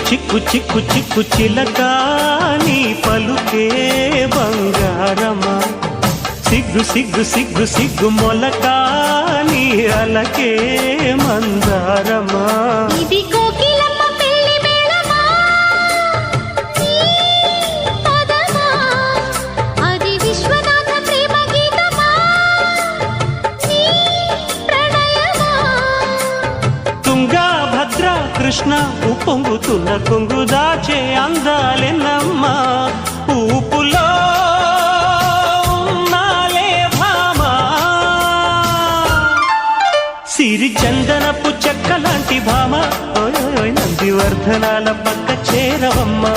చిక్కు చిక్కు చిక్కు చిక్కు చిలక నీ పలుకే బంగారమా సిగ్గు సిగ్గు సిగ్గు సిగ్గు మొలక నీ అలకే మందారమా ఇది కోకిలమ్మ పెళ్లి మేళమా నీ పదమా అది విశ్వనాథ ప్రేమ గీతమా నీ ప్రణయమా తుంగా భద్ర కృష్ణ ఉప్పొంగుతున్న కొంగు దాచే అందాలెన్నమ్మా ఊపులో ఉన్నాలే భామా సిరి చందనపు చెక్క లాంటి భామ నందివర్ధనాల పక్క చేరవమ్మా